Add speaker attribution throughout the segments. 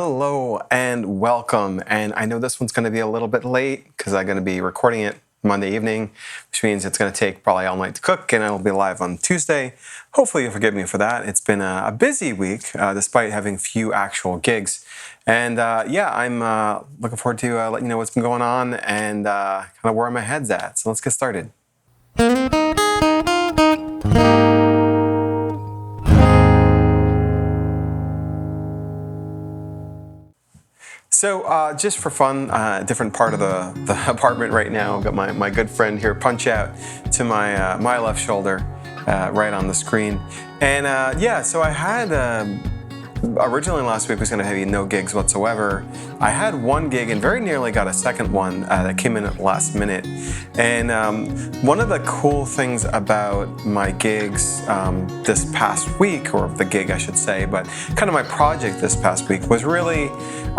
Speaker 1: Hello and welcome. And I know this one's going to be a little bit late because I'm going to be recording it Monday evening, which means it's going to take probably all night to cook, and it'll be live on Tuesday. Hopefully you'll forgive me for that. It's been a busy week despite having few actual gigs. And yeah, I'm looking forward to letting you know what's been going on and kind of where my head's at. So let's get started. So just for fun, different part of the apartment right now. I've got my good friend here, Punch Out, to my left shoulder, right on the screen. And yeah, so I had originally last week was going to have no gigs whatsoever. I had one gig and very nearly got a second one that came in at the last minute. And one of the cool things about my gigs this past week, or the gig I should say, but kind of my project this past week was really,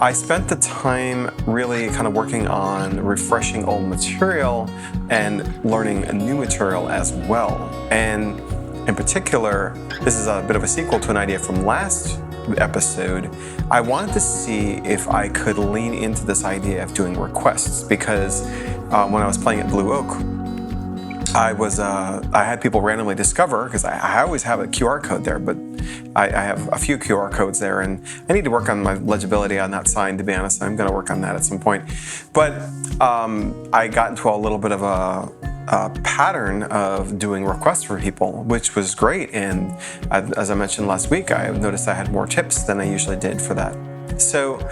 Speaker 1: I spent the time really kind of working on refreshing old material and learning a new material as well. And in particular, this is a bit of a sequel to an idea from last episode. I wanted to see if I could lean into this idea of doing requests, because when I was playing at Blue Oak, I had people randomly discover, because I always have a QR code there, but I have a few QR codes there, and I need to work on my legibility on that sign, to be honest. I'm going to work on that at some point. But I got into a little bit of a pattern of doing requests for people, which was great. And as I mentioned last week, I noticed I had more tips than I usually did for that. So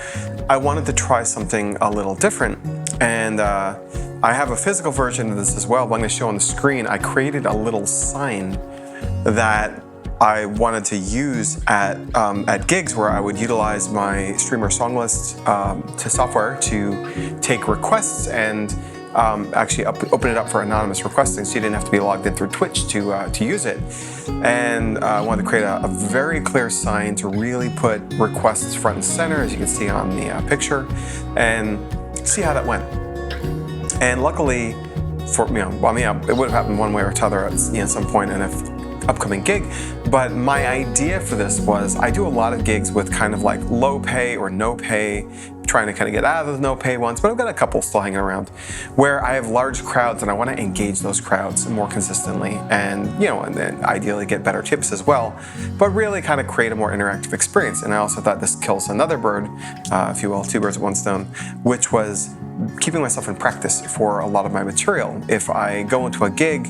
Speaker 1: I wanted to try something a little different. And I have a physical version of this as well, but I'm going to show on the screen. I created a little sign that I wanted to use at gigs where I would utilize my Streamer song list to software to take requests and actually open it up for anonymous requesting, so you didn't have to be logged in through Twitch to use it. And I wanted to create a very clear sign to really put requests front and center, as you can see on the picture, and see how that went. And luckily, for it would have happened one way or t'other at some point in an upcoming gig. But my idea for this was, I do a lot of gigs with kind of like low pay or no pay, trying to kind of get out of the no pay ones, but I've got a couple still hanging around where I have large crowds and I want to engage those crowds more consistently, and and then ideally get better tips as well, but really kind of create a more interactive experience. And I also thought this kills another bird, if you will, two birds with one stone, which was keeping myself in practice for a lot of my material. If I go into a gig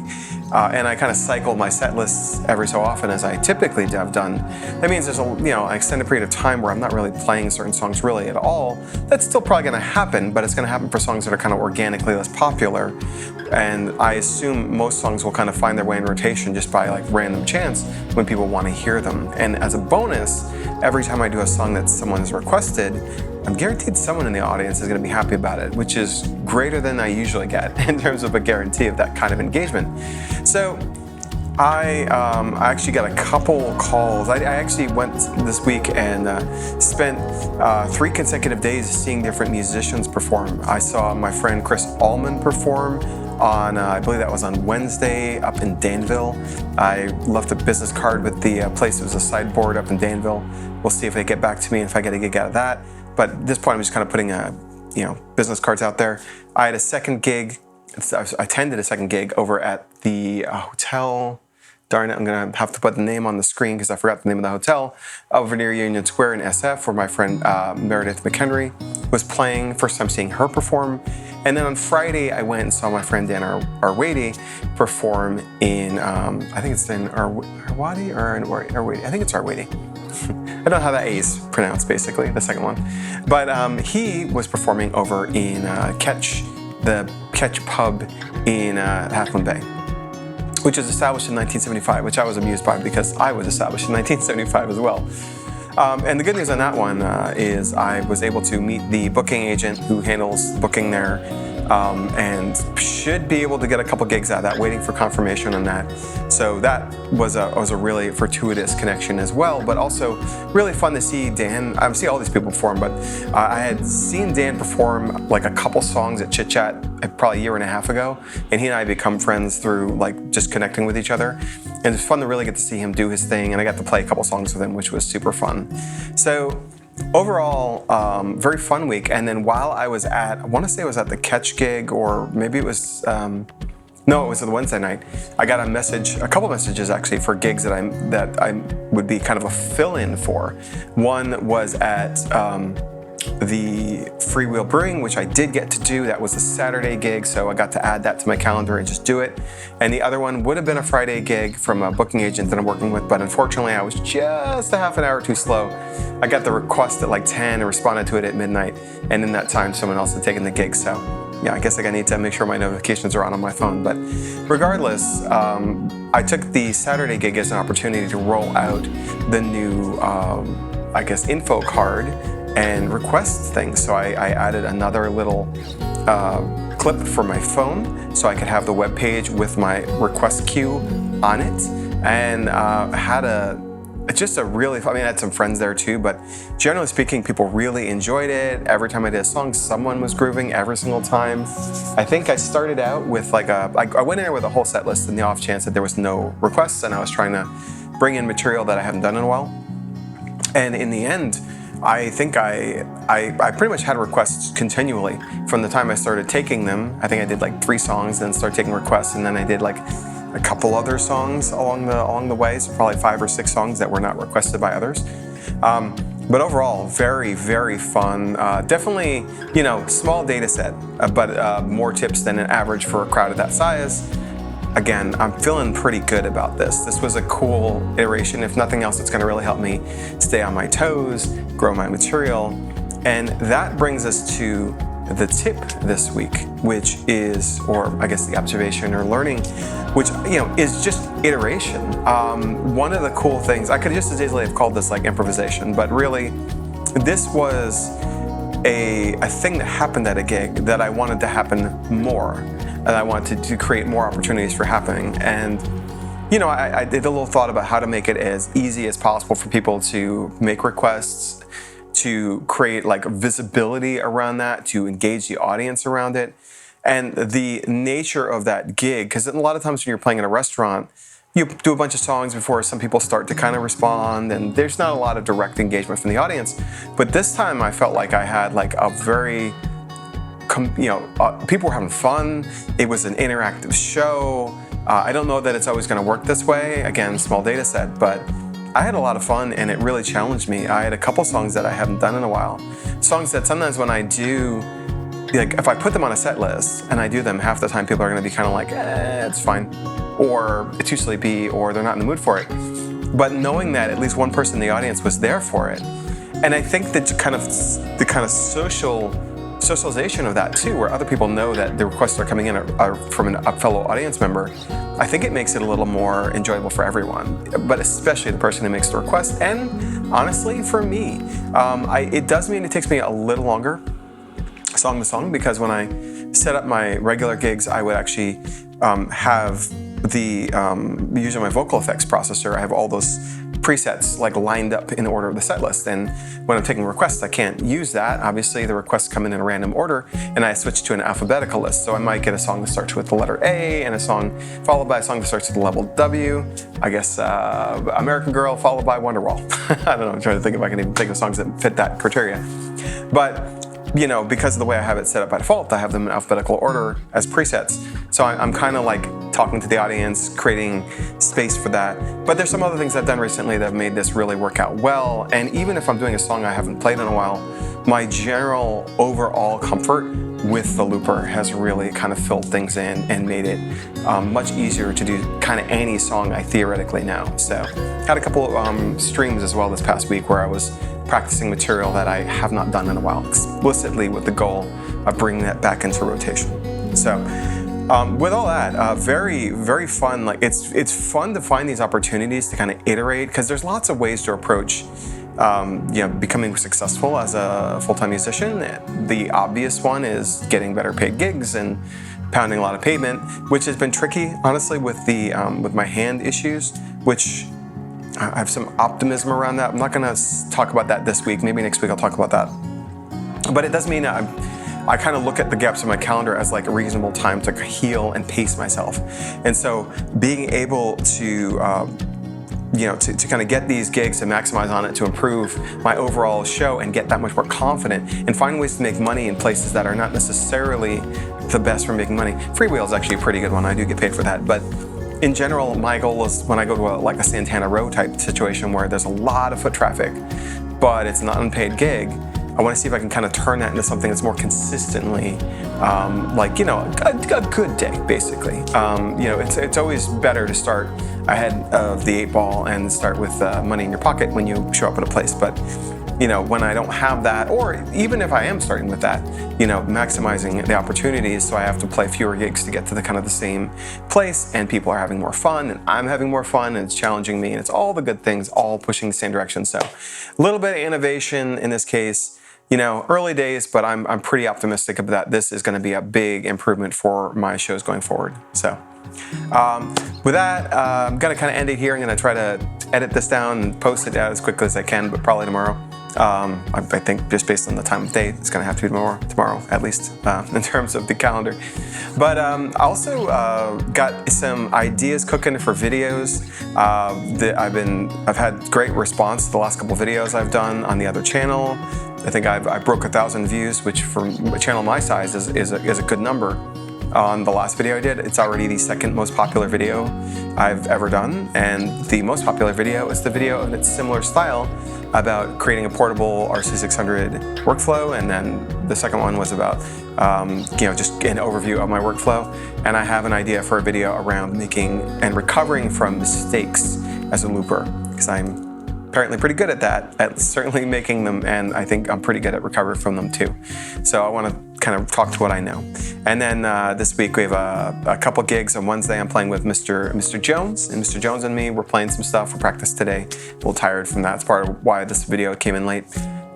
Speaker 1: and I kind of cycle my set lists every so often, as I typically have done, that means there's an extended period of time where I'm not really playing certain songs really at all. That's still probably going to happen, but it's going to happen for songs that are kind of organically less popular. And I assume most songs will kind of find their way in rotation just by like random chance when people want to hear them. And as a bonus, every time I do a song that someone has requested, I'm guaranteed someone in the audience is going to be happy about it, which is greater than I usually get in terms of a guarantee of that kind of engagement. So I actually got a couple calls. I actually went this week and spent 3 consecutive days seeing different musicians perform. I saw my friend Chris Allman perform on, I believe that was on Wednesday, up in Danville. I left a business card with the place. It was a sideboard up in Danville. We'll see if they get back to me and if I get a gig out of that. But at this point, I'm just kind of putting business cards out there. I had a second gig. I attended a second gig over at the hotel. Darn it, I'm going to have to put the name on the screen because I forgot the name of the hotel. Over near Union Square in SF, where my friend Meredith McHenry was playing. First time seeing her perform. And then on Friday, I went and saw my friend Dan Arwady perform in, I think it's in Arwady or Arwady. I think it's Arwady. I don't know how that A is pronounced, basically, the second one. But he was performing over in the Ketch Pub in Half Moon Bay, which was established in 1975, which I was amused by because I was established in 1975 as well. And the good news on that one is I was able to meet the booking agent who handles booking there, and should be able to get a couple gigs out of that, waiting for confirmation on that. So that was a really fortuitous connection as well, but also really fun to see Dan. I've seen all these people perform, but I had seen Dan perform like a couple songs at Chit Chat probably a year and a half ago, and he and I become friends through like just connecting with each other. And it's fun to really get to see him do his thing, and I got to play a couple songs with him, which was super fun. So overall, very fun week. And then while I was I want to say it was at the Catch gig, or maybe it was, no, it was the Wednesday night. I got a couple messages actually for gigs that I would be kind of a fill-in for. One was at the Freewheel Brewing, which I did get to do. That was a Saturday gig, so I got to add that to my calendar and just do it. And the other one would have been a Friday gig from a booking agent that I'm working with, but unfortunately I was just a half an hour too slow. I got the request at like 10 and responded to it at midnight, and in that time someone else had taken the gig, so yeah, I guess I need to make sure my notifications are on my phone. But regardless, I took the Saturday gig as an opportunity to roll out the new, info card and request things. So I added another little clip for my phone so I could have the web page with my request queue on it, and had I had some friends there too, but generally speaking, people really enjoyed it. Every time I did a song, someone was grooving every single time. I think I started out with I went in there with a whole set list in the off chance that there was no requests, and I was trying to bring in material that I haven't done in a while. And in the end, I think I pretty much had requests continually from the time I started taking them. I think I did like 3 songs, then started taking requests, and then I did like a couple other songs along the way, so probably 5 or 6 songs that were not requested by others. But overall, very, very fun. Definitely, small data set, but more tips than an average for a crowd of that size. Again, I'm feeling pretty good about this. This was a cool iteration. If nothing else, it's going to really help me stay on my toes, grow my material. And that brings us to the tip this week, which is, or I guess the observation or learning, which, is just iteration. One of the cool things, I could just as easily have called this like improvisation, but really this was a thing that happened at a gig that I wanted to happen more, and I wanted to create more opportunities for happening. And I did a little thought about how to make it as easy as possible for people to make requests, to create like visibility around that, to engage the audience around it. And the nature of that gig, because a lot of times when you're playing in a restaurant, you do a bunch of songs before some people start to kind of respond, and there's not a lot of direct engagement from the audience. But this time I felt like I had like a very, people were having fun. It was an interactive show. I don't know that it's always going to work this way. Again, small data set, but I had a lot of fun, and it really challenged me. I had a couple songs that I haven't done in a while. Songs that sometimes when I do, like if I put them on a set list and I do them, half the time people are going to be kind of like, it's fine, or it's too sleepy, or they're not in the mood for it. But knowing that at least one person in the audience was there for it, and I think that the kind of socialization of that too, where other people know that the requests are coming in are from a fellow audience member, I think it makes it a little more enjoyable for everyone, but especially the person who makes the request. And honestly, for me, it does mean it takes me a little longer, song to song, because when I set up my regular gigs, I would actually have using my vocal effects processor, I have all those presets like lined up in order of the set list. And when I'm taking requests, I can't use that. Obviously, the requests come in a random order, and I switch to an alphabetical list. So I might get a song that starts with the letter A, and a song followed by a song that starts with the level W. I guess American Girl followed by Wonderwall. I don't know. I'm trying to think if I can even think of songs that fit that criteria. But because of the way I have it set up by default, I have them in alphabetical order as presets. So I'm kind of like talking to the audience, creating space for that. But there's some other things I've done recently that have made this really work out well. And even if I'm doing a song I haven't played in a while, my general overall comfort with the looper has really kind of filled things in and made it much easier to do kind of any song I theoretically know. So had a couple of streams as well this past week where I was practicing material that I have not done in a while, explicitly with the goal of bringing that back into rotation. So with all that, very, very fun. Like it's fun to find these opportunities to kind of iterate, because there's lots of ways to approach becoming successful as a full-time musician. The obvious one is getting better paid gigs and pounding a lot of pavement, which has been tricky, honestly, with the with my hand issues, which I have some optimism around that. I'm not going to talk about that this week. Maybe next week I'll talk about that. But it does mean I kind of look at the gaps in my calendar as like a reasonable time to heal and pace myself. And so being able to to kind of get these gigs and maximize on it to improve my overall show and get that much more confident and find ways to make money in places that are not necessarily the best for making money. Freewheel is actually a pretty good one. I do get paid for that. But in general, my goal is when I go to like a Santana Row type situation where there's a lot of foot traffic, but it's an unpaid gig, I want to see if I can kind of turn that into something that's more consistently, a good day, basically. It's always better to start ahead of the 8 ball and start with money in your pocket when you show up at a place. But when I don't have that, or even if I am starting with that, maximizing the opportunities, so I have to play fewer gigs to get to the kind of the same place, and people are having more fun, and I'm having more fun, and it's challenging me, and it's all the good things, all pushing the same direction. So a little bit of innovation in this case. Early days, but I'm pretty optimistic that this is going to be a big improvement for my shows going forward. So with that, I'm going to kind of end it here. I'm going to try to edit this down and post it out as quickly as I can, but probably tomorrow. I think just based on the time of day, it's going to have to be tomorrow at least, in terms of the calendar. But I also got some ideas cooking for videos. I've had great response to the last couple of videos I've done on the other channel. I think I broke 1,000 views, which for a channel my size is a good number. On the last video I did, it's already the second most popular video I've ever done, and the most popular video is the video in its similar style about creating a portable RC600 workflow, and then the second one was about just an overview of my workflow. And I have an idea for a video around making and recovering from mistakes as a looper, because I'm apparently pretty good at that, at certainly making them, and I think I'm pretty good at recovering from them too. So I want to kind of talk to what I know. And then this week we have a couple gigs. On Wednesday I'm playing with Mr. Jones, and Mr. Jones and me, we're playing some stuff for practice today. A little tired from that. It's part of why this video came in late.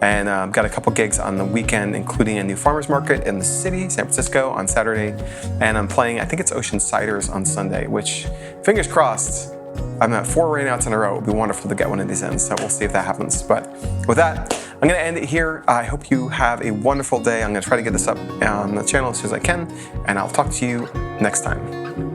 Speaker 1: And I've got a couple gigs on the weekend, including a new farmers market in the city, San Francisco, on Saturday. And I'm playing, I think it's Ocean Ciders on Sunday, which, fingers crossed, I'm at 4 rainouts in a row. It would be wonderful to get one of these in, so we'll see if that happens. But with that, I'm going to end it here. I hope you have a wonderful day. I'm going to try to get this up on the channel as soon as I can, and I'll talk to you next time.